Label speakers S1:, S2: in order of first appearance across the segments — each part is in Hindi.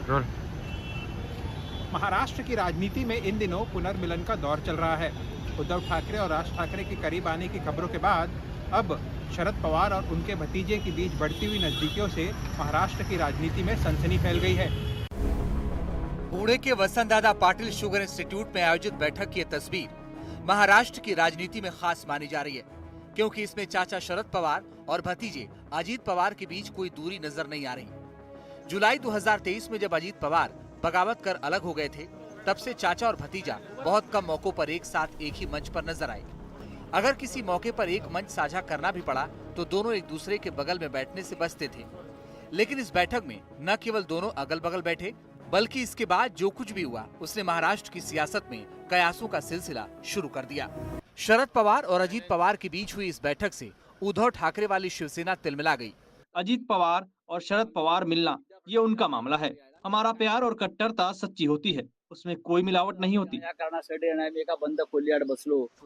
S1: रोल।
S2: महाराष्ट्र की राजनीति में इन दिनों पुनर्मिलन का दौर चल रहा है। उद्धव ठाकरे और राज ठाकरे के करीब आने की खबरों के बाद अब शरद पवार और उनके भतीजे के बीच बढ़ती हुई नजदीकियों से महाराष्ट्र की राजनीति में सनसनी फैल गई है।
S3: पुणे के वसंतदादा पाटिल शुगर इंस्टीट्यूट में आयोजित बैठक की यह तस्वीर महाराष्ट्र की राजनीति में खास मानी जा रही है, क्योंकि इसमें चाचा शरद पवार और भतीजे अजीत पवार के बीच कोई दूरी नजर नहीं आ रही। जुलाई 2023 में जब अजीत पवार बगावत कर अलग हो गए थे, तब से चाचा और भतीजा बहुत कम मौकों पर एक साथ एक ही मंच पर नजर आए। अगर किसी मौके पर एक मंच साझा करना भी पड़ा तो दोनों एक दूसरे के बगल में बैठने से बचते थे। लेकिन इस बैठक में न केवल दोनों अगल बगल बैठे, बल्कि इसके बाद जो कुछ भी हुआ उसने महाराष्ट्र की सियासत में कयासों का सिलसिला शुरू कर दिया। शरद पवार और अजीत पवार के बीच हुई इस बैठक से उद्धव ठाकरे वाली शिवसेना तिलमिला गई।
S4: अजीत पवार और शरद पवार मिलना ये उनका मामला है। हमारा प्यार और कट्टरता सच्ची होती है, उसमें कोई मिलावट नहीं होती।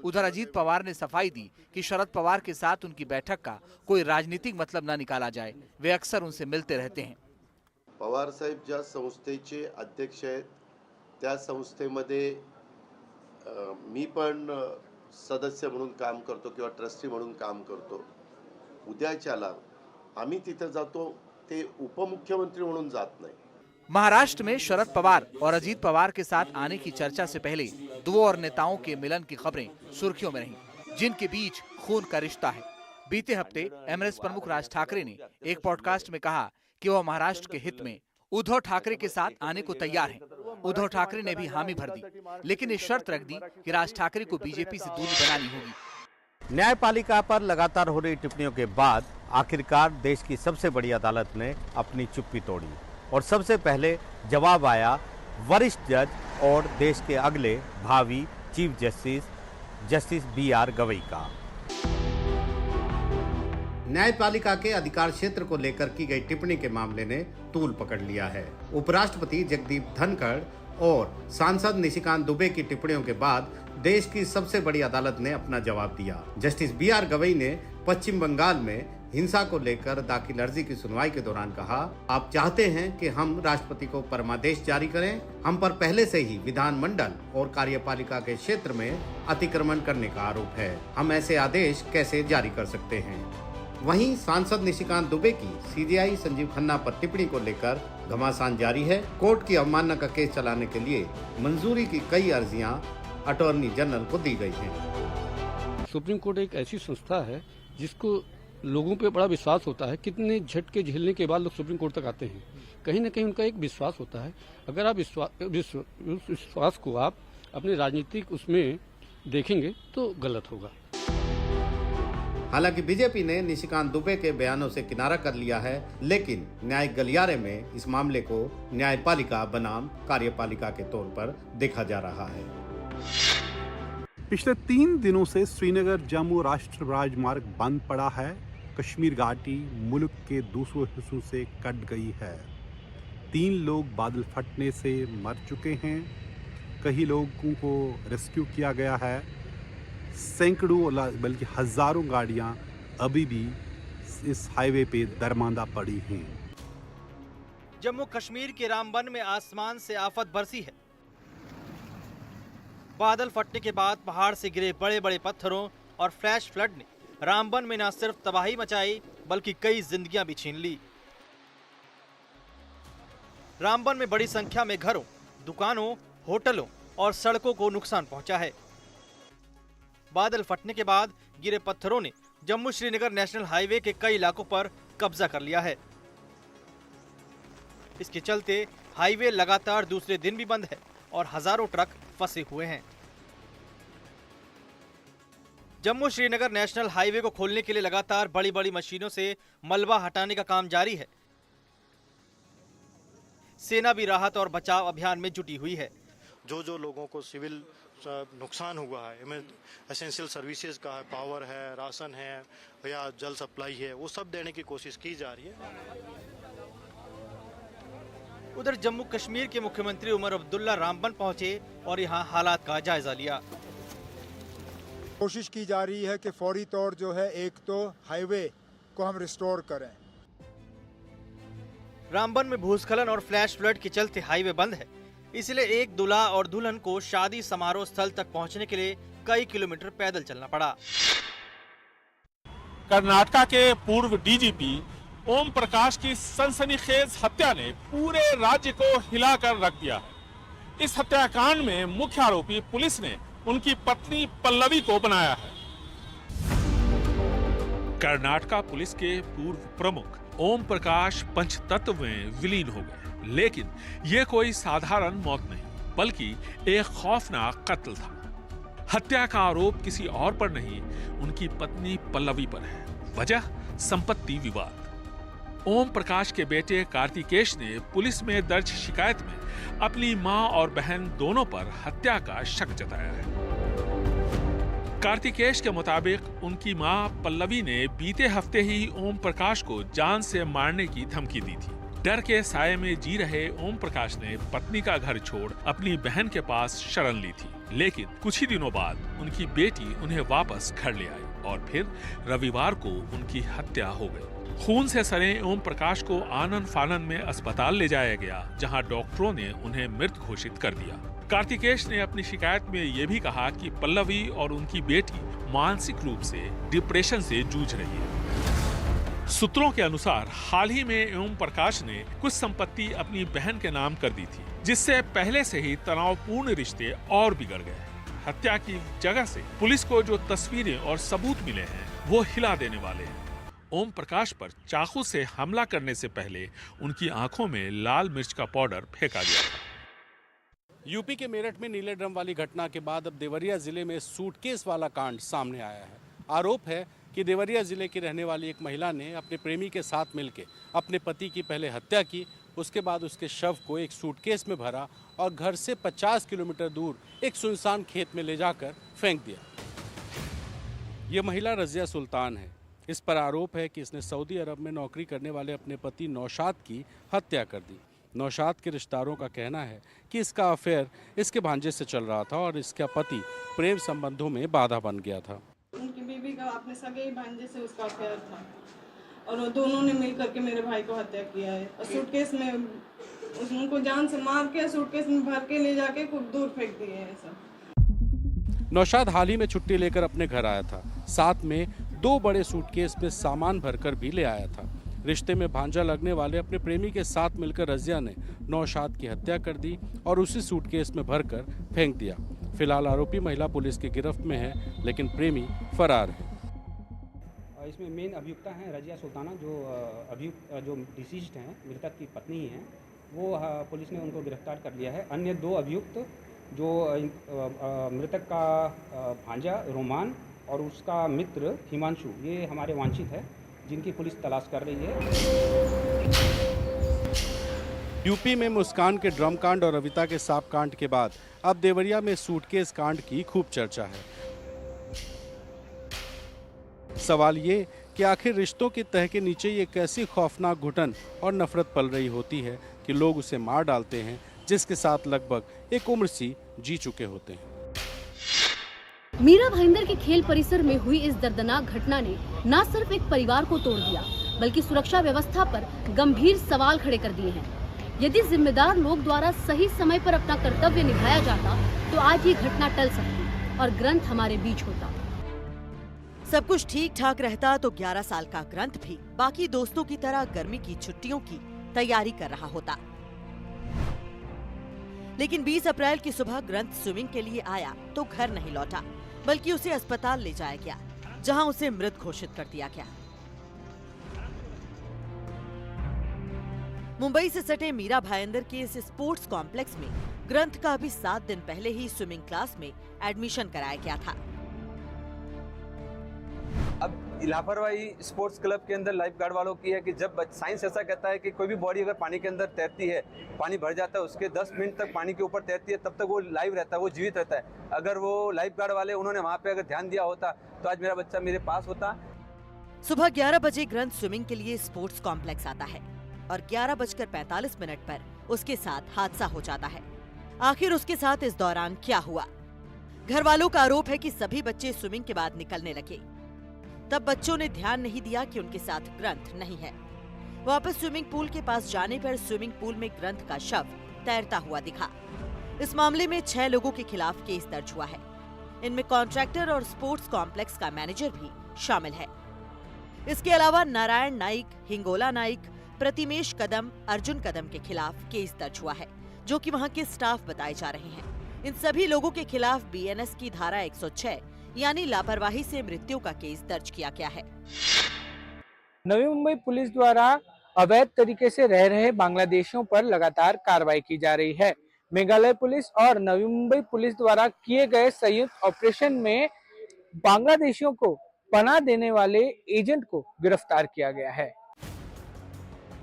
S3: उधर अजीत पवार ने सफाई दी कि शरद पवार के साथ उनकी बैठक का कोई राजनीतिक मतलब न निकाला जाए। वे अक्सर उनसे मिलते रहते हैं।
S5: पवार साहेब ज्या संस्थेचे अध्यक्ष आहेत त्या संस्थेमध्ये मी पण सदस्य म्हणून काम करतो किंवा ट्रस्टी म्हणून काम करतो। उद्याच्याला आम्ही तिथे जातो ते उपमुख्यमंत्री म्हणून जात नाही।
S3: महाराष्ट्र में शरद पवार और अजीत पवार के साथ आने की चर्चा से पहले दो और नेताओं के मिलन की खबरें सुर्खियों में रहीं, जिनके बीच खून का रिश्ता है। बीते हफ्ते एमएनएस प्रमुख राज ठाकरे ने एक पॉडकास्ट में कहा कि वह महाराष्ट्र के हित में उद्धव ठाकरे के साथ आने को तैयार हैं। उद्धव ठाकरे ने भी हामी भर दी, लेकिन एक शर्त रख दी कि राज ठाकरे को बीजेपी से दूरी बनानी होगी।
S6: न्यायपालिका पर लगातार हो रही टिप्पणियों के बाद आखिरकार देश की सबसे बड़ी अदालत ने अपनी चुप्पी तोड़ी और सबसे पहले जवाब आया वरिष्ठ जज और देश के अगले भावी चीफ जस्टिस BR गवई का। न्यायपालिका के अधिकार क्षेत्र को लेकर की गई टिप्पणी के मामले ने तूल पकड़ लिया है। उपराष्ट्रपति जगदीप धनखड़ और सांसद निशिकांत दुबे की टिप्पणियों के बाद देश की सबसे बड़ी अदालत ने अपना जवाब दिया। जस्टिस BR गवई ने पश्चिम बंगाल में हिंसा को लेकर दाखिल अर्जी की सुनवाई के दौरान कहा, आप चाहते हैं कि हम राष्ट्रपति को परमादेश जारी करें। हम पर पहले से ही विधानमंडल और कार्यपालिका के क्षेत्र में अतिक्रमण करने का आरोप है। हम ऐसे आदेश कैसे जारी कर सकते हैं। वहीं सांसद निशिकांत दुबे की CJI संजीव खन्ना पर टिप्पणी को लेकर घमासान जारी है। कोर्ट की अवमानना का केस चलाने के लिए मंजूरी की कई अर्जियां अटॉर्नी जनरल को दी गई हैं।
S7: सुप्रीम कोर्ट एक ऐसी संस्था है जिसको लोगों पे बड़ा विश्वास होता है। कितने झटके झेलने के बाद लोग सुप्रीम कोर्ट तक आते हैं। कहीं ना कहीं उनका एक विश्वास होता है। अगर आप विश्वास को आप अपने राजनीतिक उसमें देखेंगे तो गलत होगा।
S6: हालांकि बीजेपी ने निशिकांत दुबे के बयानों से किनारा कर लिया है, लेकिन न्यायिक गलियारे में इस मामले को न्यायपालिका बनाम कार्यपालिका के तौर पर देखा जा रहा है।
S8: पिछले 3 दिनों से श्रीनगर जम्मू राष्ट्रीय राजमार्ग बंद पड़ा है। कश्मीर घाटी मुल्क के दूसरे हिस्सों से कट गई है। 3 लोग बादल फटने से मर चुके हैं। कई लोगों को रेस्क्यू किया गया है। सैकड़ों बल्कि हजारों गाड़ियां अभी भी इस हाईवे पे दरमांदा पड़ी हैं।
S9: जम्मू कश्मीर के रामबन में आसमान से आफत बरसी है। बादल फटने के बाद पहाड़ से गिरे बड़े बड़े पत्थरों और फ्लैश फ्लड ने रामबन में न सिर्फ तबाही मचाई बल्कि कई जिंदगियां भी छीन ली। रामबन में बड़ी संख्या में घरों, दुकानों, होटलों और सड़कों को नुकसान पहुंचा है। बादल फटने के बाद गिरे पत्थरों ने जम्मू श्रीनगर नेशनल हाईवे के कई इलाकों पर कब्जा कर लिया है। इसके चलते हाईवे लगातार दूसरे दिन भी बंद है और हजारों ट्रक फंसे हुए हैं। जम्मू श्रीनगर नेशनल हाईवे को खोलने के लिए लगातार बड़ी बड़ी मशीनों से मलबा हटाने का काम जारी है। सेना भी राहत और बचाव अभियान में जुटी हुई है।
S10: जो लोगों को सिविल नुकसान हुआ है, एसेंशियल सर्विसेज का है, पावर है, राशन है या जल सप्लाई है, वो सब देने की कोशिश की जा रही है।
S9: उधर जम्मू कश्मीर के मुख्यमंत्री उमर अब्दुल्ला रामबन पहुंचे और यहां हालात का जायजा लिया।
S11: कोशिश की जा रही है कि फौरी तौर जो है एक तो हाईवे को हम रिस्टोर करें।
S9: रामबन में भूस्खलन और फ्लैश फ्लड के चलते हाईवे बंद है, इसलिए एक दूल्हा और दुल्हन को शादी समारोह स्थल तक पहुंचने के लिए कई किलोमीटर पैदल चलना पड़ा।
S1: कर्नाटका के पूर्व डीजीपी ओम प्रकाश की सनसनीखेज हत्या ने पूरे राज्य को हिलाकर रख दिया है। इस हत्याकांड में मुख्य आरोपी पुलिस ने उनकी पत्नी पल्लवी को बनाया है। कर्नाटका पुलिस के पूर्व प्रमुख ओम प्रकाश पंचतत्व में विलीन हो गए, लेकिन यह कोई साधारण मौत नहीं, बल्कि एक खौफनाक कत्ल था। हत्या का आरोप किसी और पर नहीं, उनकी पत्नी पल्लवी पर है। वजह संपत्ति विवाद। ओम प्रकाश के बेटे कार्तिकेश ने पुलिस में दर्ज शिकायत में अपनी मां और बहन दोनों पर हत्या का शक जताया है। कार्तिकेश के मुताबिक उनकी मां पल्लवी ने बीते हफ्ते ही ओम प्रकाश को जान से मारने की धमकी दी थी। डर के साये में जी रहे ओम प्रकाश ने पत्नी का घर छोड़ अपनी बहन के पास शरण ली थी, लेकिन कुछ ही दिनों बाद उनकी बेटी उन्हें वापस घर ले आई और फिर रविवार को उनकी हत्या हो गई। खून से सने ओम प्रकाश को आनन फानन में अस्पताल ले जाया गया, जहां डॉक्टरों ने उन्हें मृत घोषित कर दिया। कार्तिकेश ने अपनी शिकायत में यह भी कहा कि पल्लवी और उनकी बेटी मानसिक रूप से डिप्रेशन से जूझ रही है। सूत्रों के अनुसार हाल ही में ओम प्रकाश ने कुछ संपत्ति अपनी बहन के नाम कर दी थी, जिससे पहले से ही तनावपूर्ण रिश्ते और बिगड़ गए। हत्या की जगह से पुलिस को जो तस्वीरें और सबूत मिले हैं वो हिला देने वाले हैं। ओम प्रकाश पर चाकू से हमला करने से पहले उनकी आंखों में लाल मिर्च का पाउडर फेंका गया था।
S7: यूपी के मेरठ में नीले ड्रम वाली घटना के बाद अब देवरिया जिले में सूटकेस वाला कांड सामने आया है। आरोप है कि देवरिया जिले की रहने वाली एक महिला ने अपने प्रेमी के साथ मिलकर अपने पति की पहले हत्या की, उसके बाद उसके शव को एक सूटकेस में भरा और घर से 50 किलोमीटर दूर एक सुनसान खेत में ले जाकर फेंक दिया। ये महिला रजिया सुल्तान है। इस पर आरोप है कि इसने सऊदी अरब में नौकरी करने वाले अपने पति नौशाद की हत्या कर दी। नौशाद के रिश्तेदारों का कहना है कि इसका अफेयर इसके भांजे से चल रहा था और इसका पति प्रेम संबंधों में बाधा बन गया था।
S12: उनकी बीवी का अपने सगे भांजे से उसका अफेयर था और वो दोनों ने मिल करके मेरे भाई को हत्या किया है और सूटकेस में उनको जान से मार के सूटकेस में भर के ले जाके खूब दूर फेंक दिए हैं सब।
S7: नौशाद हाल ही में छुट्टी लेकर अपने घर आया था, साथ में 2 बड़े सूटकेस में सामान भरकर भी ले आया था। रिश्ते में भांजा लगने वाले अपने प्रेमी के साथ मिलकर रजिया ने नौशाद की हत्या कर दी और उसी सूटकेस में भरकर फेंक दिया। फिलहाल आरोपी महिला पुलिस की गिरफ्त में है, लेकिन प्रेमी फरार है।
S13: इसमें मेन अभियुक्ता हैं रजिया सुल्ताना, जो डिसीज्ड हैं, मृतक की पत्नी ही हैं, वो पुलिस ने उनको गिरफ्तार कर लिया है। अन्य 2 अभियुक्त जो मृतक का भांजा रोमान और उसका मित्र हिमांशु, ये हमारे वांछित है, जिनकी पुलिस तलाश कर रही है।
S7: यूपी में मुस्कान के ड्रम कांड और रविता के सांप कांड के बाद अब देवरिया में सूटकेस कांड की खूब चर्चा है। सवाल ये कि आखिर रिश्तों की तह के नीचे ये कैसी खौफनाक घुटन और नफरत पल रही होती है कि लोग उसे मार डालते हैं, जिसके साथ लगभग एक उम्र सी जी चुके होते हैं।
S14: मीरा भाईंदर के खेल परिसर में हुई इस दर्दनाक घटना ने न सिर्फ एक परिवार को तोड़ दिया, बल्कि सुरक्षा व्यवस्था पर गंभीर सवाल खड़े कर दिए हैं। यदि जिम्मेदार लोग द्वारा सही समय पर अपना कर्तव्य निभाया जाता तो आज ये घटना टल सकती और ग्रंथ हमारे बीच होता।
S15: सब कुछ ठीक ठाक रहता तो 11 साल का ग्रंथ भी बाकी दोस्तों की तरह गर्मी की छुट्टियों की तैयारी कर रहा होता। लेकिन 20 अप्रैल की सुबह ग्रंथ स्विमिंग के लिए आया तो घर नहीं लौटा, बल्कि उसे अस्पताल ले जाया गया, जहां उसे मृत घोषित कर दिया गया। मुंबई से सटे मीरा भाईंदर के इस स्पोर्ट्स कॉम्प्लेक्स में ग्रंथ का अभी 7 दिन पहले ही स्विमिंग क्लास में एडमिशन कराया गया था।
S16: अब लापरवाही स्पोर्ट्स क्लब के अंदर लाइफ गार्ड वालों की है कि जब साइंस ऐसा कहता है कि कोई भी बॉडी अगर पानी के अंदर तैरती है, पानी भर जाता है, उसके 10 मिनट तक पानी के ऊपर तैरती है, तब तक वो लाइव रहता है, वो जीवित रहता है। अगर वो लाइफ गार्ड वाले उन्होंने वहाँ पे अगर ध्यान दिया होता तो आज मेरा बच्चा मेरे पास होता।
S15: सुबह 11 बजे ग्रंथ स्विमिंग के लिए स्पोर्ट्स कॉम्प्लेक्स आता है और 11:45 पर उसके साथ हादसा हो जाता है। आखिर उसके साथ इस दौरान क्या हुआ? घर वालों का आरोप है कि सभी बच्चे स्विमिंग के बाद निकलने लगे, तब बच्चों ने ध्यान नहीं दिया कि उनके साथ ग्रंथ नहीं है। वापस स्विमिंग पूल के पास जाने पर स्विमिंग पूल में ग्रंथ का शव तैरता हुआ दिखा। इस मामले में 6 लोगों के खिलाफ केस दर्ज हुआ है। इनमें कॉन्ट्रैक्टर और स्पोर्ट्स कॉम्प्लेक्स का मैनेजर भी शामिल है। इसके अलावा नारायण नाइक, हिंगोला नाइक, प्रतिमेश कदम, अर्जुन कदम के खिलाफ केस दर्ज हुआ है, जो कि वहां के स्टाफ बताए जा रहे हैं। इन सभी लोगों के खिलाफ बीएनएस की धारा 106 यानी लापरवाही से मृत्यु का केस दर्ज किया गया है।
S17: नवी मुंबई पुलिस द्वारा अवैध तरीके से रह रहे बांग्लादेशियों पर लगातार कार्रवाई की जा रही है। मेघालय पुलिस और नवी मुंबई पुलिस द्वारा किए गए संयुक्त ऑपरेशन में बांग्लादेशियों को पनाह देने वाले एजेंट को गिरफ्तार किया गया है।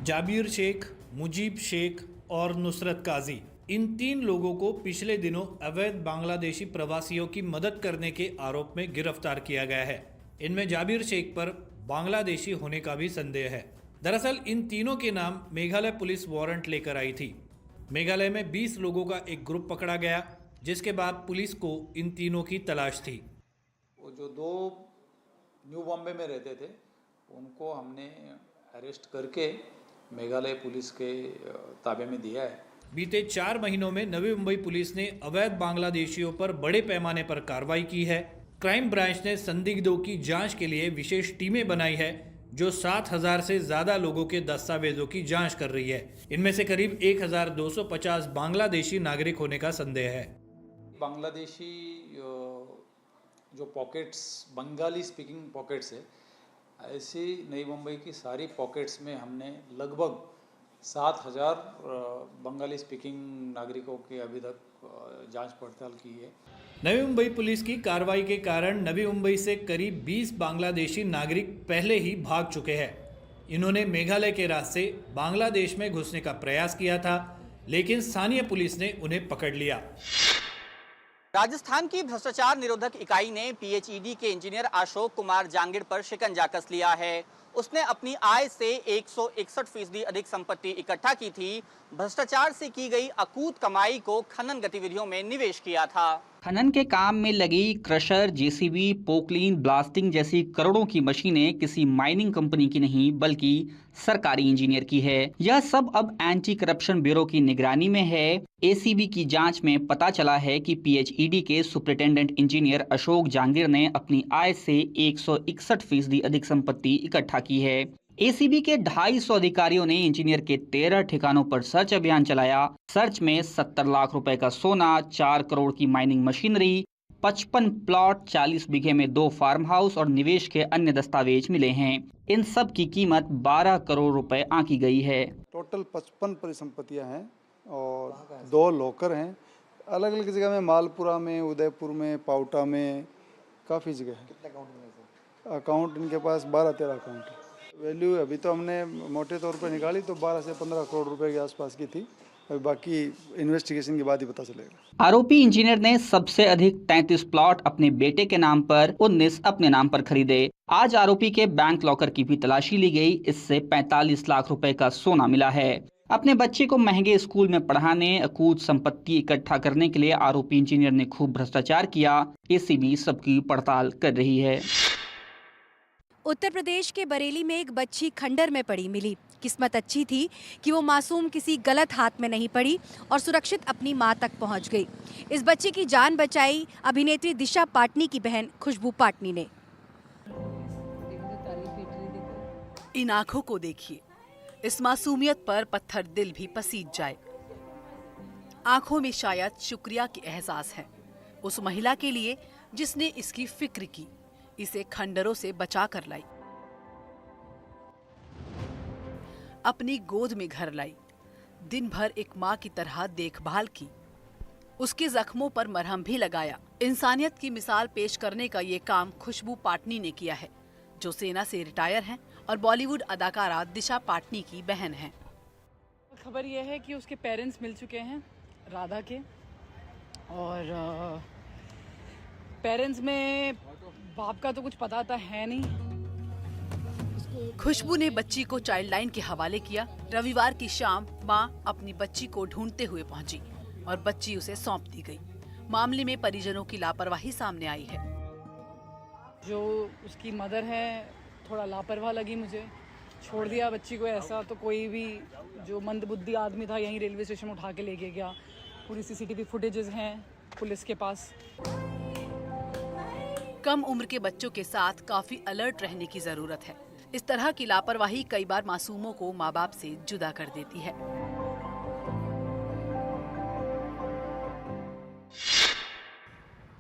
S18: जाबिर शेख, मुजीब शेख और नुसरत काजी, इन 3 लोगों को पिछले दिनों अवैध बांग्लादेशी प्रवासियों की मदद करने के आरोप में गिरफ्तार किया गया है। इनमें जाबिर शेख पर बांग्लादेशी होने का भी संदेह है। दरअसल इन तीनों के नाम मेघालय पुलिस वारंट लेकर आई थी। मेघालय में 20 लोगों का एक ग्रुप पकड़ा गया, जिसके बाद पुलिस को इन तीनों की तलाश थी।
S19: वो जो 2 न्यू बॉम्बे में रहते थे, उनको हमने अरेस्ट करके मेघालय पुलिस के ताबे में दिया है।
S18: बीते 4 महीनों में नवी मुंबई पुलिस ने अवैध बांग्लादेशियों पर बड़े पैमाने पर कार्रवाई की है। क्राइम ब्रांच ने संदिग्धों की जांच के लिए विशेष टीमें बनाई है, जो 7000 से ज्यादा लोगों के दस्तावेजों की जांच कर रही है। इनमें से करीब 1250 बांग्लादेशी नागरिक होने का संदेह है।
S19: बांग्लादेशी जो पॉकेट्स, बंगाली स्पीकिंग पॉकेट्स है, ऐसी नई मुंबई की सारी पॉकेट्स में हमने लगभग 7000 बंगाली स्पीकिंग नागरिकों की अभी तक जांच पड़ताल की है।
S18: नवी मुंबई पुलिस की कार्रवाई के कारण नवी मुंबई से करीब 20 बांग्लादेशी नागरिक पहले ही भाग चुके हैं। इन्होंने मेघालय के रास्ते बांग्लादेश में घुसने का प्रयास किया था, लेकिन स्थानीय पुलिस ने उन्हें पकड़ लिया।
S20: राजस्थान की भ्रष्टाचार निरोधक इकाई ने पीएचईडी के इंजीनियर अशोक कुमार जांगिड़ पर शिकंजा कस लिया है। उसने अपनी आय से 161% अधिक संपत्ति इकट्ठा की थी। भ्रष्टाचार से की गई अकूत कमाई को खनन गतिविधियों में निवेश किया था। खनन के काम में लगी क्रशर, जेसीबी, पोकलीन, ब्लास्टिंग जैसी करोड़ों की मशीनें किसी माइनिंग कंपनी की नहीं, बल्कि सरकारी इंजीनियर की है। यह सब अब एंटी करप्शन ब्यूरो की निगरानी में है। एसीबी की जांच में पता चला है कि पीएचईडी के सुपरिटेंडेंट इंजीनियर अशोक जांगिड़ ने अपनी आय से 161% अधिक संपत्ति इकट्ठा की है। एसीबी के 250 अधिकारियों ने इंजीनियर के 13 ठिकानों पर सर्च अभियान चलाया। सर्च में 70 लाख रुपए का सोना, 4 करोड़ की माइनिंग मशीनरी, 55 प्लॉट, 40 बीघे में 2 फार्म हाउस और निवेश के अन्य दस्तावेज मिले हैं। इन सब की कीमत 12 करोड़ रुपए आंकी गई है।
S21: टोटल 55 परिसंपत्तियां हैं और 2 लॉकर हैं। अलग अलग जगह में, मालपुरा में, उदयपुर में, पाउटा में, काफ़ी जगह है। कितने अकाउंट इनके पास 12-13 अकाउंट है। वैल्यू अभी तो हमने मोटे तौर पर निकाली तो 12 से 15 करोड़ रुपए के आसपास की थी। बाकी इन्वेस्टिगेशन के बाद ही पता चलेगा।
S20: आरोपी इंजीनियर ने सबसे अधिक 33 प्लॉट अपने बेटे के नाम पर, 19 अपने नाम पर खरीदे। आज आरोपी के बैंक लॉकर की भी तलाशी ली गई। इससे 45 लाख रुपए का सोना मिला है। अपने बच्चे को महंगे स्कूल में पढ़ाने, अकूत संपत्ति इकट्ठा करने के लिए आरोपी इंजीनियर ने खूब भ्रष्टाचार किया। एसीबी सबकी पड़ताल कर रही है।
S22: उत्तर प्रदेश के बरेली में एक बच्ची खंडर में पड़ी मिली। किस्मत अच्छी थी कि वो मासूम किसी गलत हाथ में नहीं पड़ी और सुरक्षित अपनी मां तक पहुंच गई। इस बच्ची की जान बचाई अभिनेत्री दिशा पाटनी की बहन खुशबू पाटनी ने।
S23: इन आंखों को देखिए, इस मासूमियत पर पत्थर दिल भी पसीज जाए। आंखों में शायद शुक्रिया की एहसास है उस महिला के लिए जिसने इसकी फिक्र की, इसे खंडरों से बचा कर लाई, अपनी गोद में घर लाई, दिन भर एक माँ की तरह देखभाल की, उसके जख्मों पर मरहम भी लगाया। इंसानियत की मिसाल पेश करने का ये काम खुशबू पाटनी ने किया है, जो सेना से रिटायर हैं और बॉलीवुड अदाकारा दिशा पाटनी की बहन हैं।
S24: खबर यह है कि उसके पेरेंट्स मिल चुके हैं राधा के, और पेरेंट्स में बाप का तो कुछ पता था है नहीं।
S23: खुशबू ने बच्ची को चाइल्ड लाइन के हवाले किया। रविवार की शाम मां अपनी बच्ची को ढूंढते हुए पहुंची और बच्ची उसे सौंप दी गई। मामले में परिजनों की लापरवाही सामने आई है।
S24: जो उसकी मदर है थोड़ा लापरवाह लगी मुझे, छोड़ दिया बच्ची को ऐसा, तो कोई भी जो मंदबुद्धि आदमी था यहीं रेलवे स्टेशन में उठा के लेके गया। पूरी सीसीटीवी फुटेजेस हैं पुलिस के पास।
S23: कम उम्र के बच्चों के साथ काफी अलर्ट रहने की जरूरत है। इस तरह की लापरवाही कई बार मासूमों को माँ बाप से जुदा कर देती है।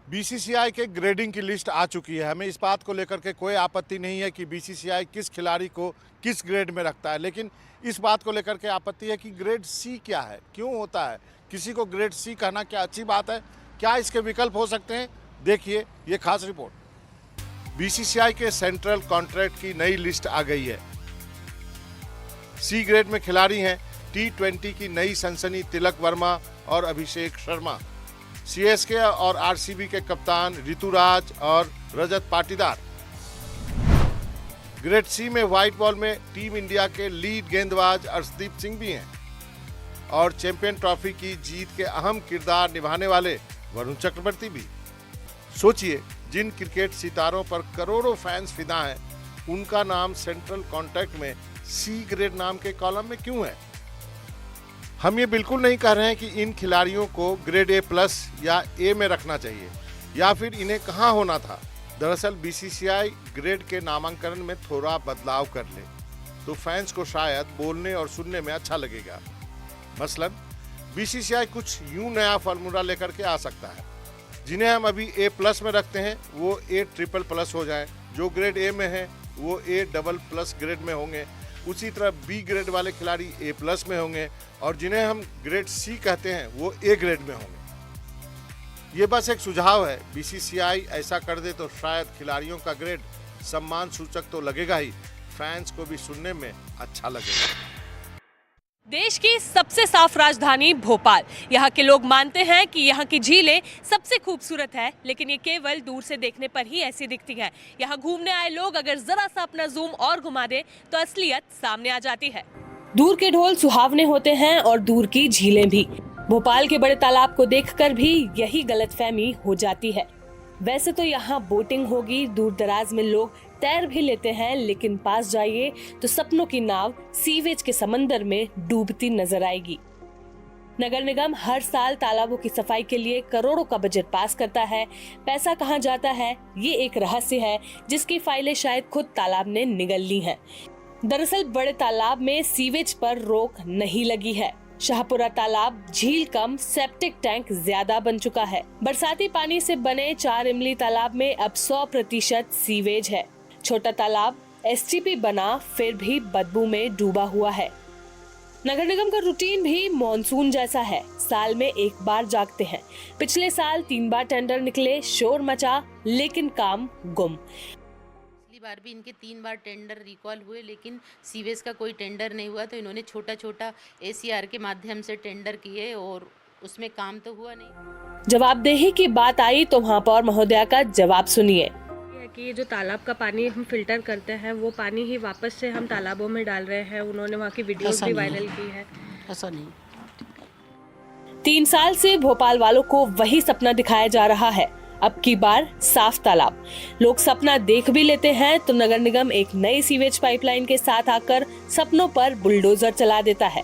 S2: बीसीसीआई के ग्रेडिंग की लिस्ट आ चुकी है। हमें इस बात को लेकर के कोई आपत्ति नहीं है कि बीसीसीआई किस खिलाड़ी को किस ग्रेड में रखता है, लेकिन इस बात को लेकर के आपत्ति है कि ग्रेड सी क्या है, क्यों होता है, किसी को ग्रेड सी कहना क्या अच्छी बात है, क्या इसके विकल्प हो सकते हैं? देखिए ये खास रिपोर्ट। बीसीसीआई के सेंट्रल कॉन्ट्रैक्ट की नई लिस्ट आ गई है। सी ग्रेड में खिलाड़ी हैं T20 की नई सनसनी तिलक वर्मा और अभिषेक शर्मा, सीएसके और आरसीबी के कप्तान ऋतुराज और रजत पाटीदार। ग्रेड सी में व्हाइट बॉल में टीम इंडिया के लीड गेंदबाज अर्शदीप सिंह भी हैं और चैंपियन ट्रॉफी की जीत के अहम किरदार निभाने वाले वरुण चक्रवर्ती भी। सोचिए, जिन क्रिकेट सितारों पर करोड़ों फैंस फिदा हैं, उनका नाम सेंट्रल कॉन्ट्रैक्ट में सी ग्रेड नाम के कॉलम में क्यों है? हम ये बिल्कुल नहीं कह रहे हैं कि इन खिलाड़ियों को ग्रेड A+ या A में रखना चाहिए या फिर इन्हें कहाँ होना था। दरअसल बीसीसीआई ग्रेड के नामांकन में थोड़ा बदलाव कर ले तो फैंस को शायद बोलने और सुनने में अच्छा लगेगा। मसलन बीसीसीआई कुछ यूं नया फार्मूला लेकर के आ सकता है, जिन्हें हम अभी A+ में रखते हैं वो A++ हो जाएं, जो ग्रेड A में है वो A++ ग्रेड में होंगे, उसी तरह B ग्रेड वाले खिलाड़ी A+ में होंगे और जिन्हें हम ग्रेड C कहते हैं वो A ग्रेड में होंगे। ये बस एक सुझाव है। बीसीसीआई ऐसा कर दे तो शायद खिलाड़ियों का ग्रेड सम्मान सूचक तो लगेगा ही, फैंस को भी सुनने में अच्छा लगेगा।
S3: देश की सबसे साफ राजधानी भोपाल, यहाँ के लोग मानते हैं कि यहाँ की झीलें सबसे खूबसूरत है, लेकिन ये केवल दूर से देखने पर ही ऐसी दिखती है। यहाँ घूमने आए लोग अगर जरा सा अपना जूम और घुमा दे तो असलियत सामने आ जाती है। दूर के ढोल सुहावने होते हैं और दूर की झीलें भी। भोपाल के बड़े तालाब को देखकर भी यही गलतफहमी हो जाती है। वैसे तो यहाँ बोटिंग होगी, दूर दराज में लोग तैर भी लेते हैं, लेकिन पास जाइए तो सपनों की नाव सीवेज के समंदर में डूबती नजर आएगी। नगर निगम हर साल तालाबों की सफाई के लिए करोड़ों का बजट पास करता है। पैसा कहाँ जाता है ये एक रहस्य है, जिसकी फाइलें शायद खुद तालाब ने निगल ली हैं। दरअसल बड़े तालाब में सीवेज पर रोक नहीं लगी है। शाहपुरा तालाब झील कम, सेप्टिक टैंक ज्यादा बन चुका है। बरसाती पानी से बने 4 इमली तालाब में अब 100% सीवेज है। छोटा तालाब STP बना फिर भी बदबू में डूबा हुआ है। नगर निगम का रूटीन भी मॉनसून जैसा है, साल में एक बार जागते हैं। पिछले साल 3 बार टेंडर निकले, शोर मचा, लेकिन काम गुम।
S4: पिछली बार भी इनके 3 बार टेंडर रिकॉल हुए, लेकिन सीवेज का कोई टेंडर नहीं हुआ, तो इन्होंने छोटा छोटा ACR के माध्यम से टेंडर किए और उसमें काम तो हुआ नहीं।
S3: जवाबदेही की बात आई तो महापौर महोदया का जवाब सुनिए।
S5: कि जो तालाब का पानी हम फिल्टर करते हैं वो पानी ही वापस से हम तालाबों में डाल रहे हैं। उन्होंने वहाँ की वीडियोस भी वायरल की है।
S23: ऐसा नहीं।
S3: 3 साल से भोपाल वालों को वही सपना दिखाया जा रहा है, अब की बार साफ तालाब। लोग सपना देख भी लेते हैं तो नगर निगम एक नई सीवेज पाइपलाइन के साथ आकर सपनों पर बुलडोजर चला देता है।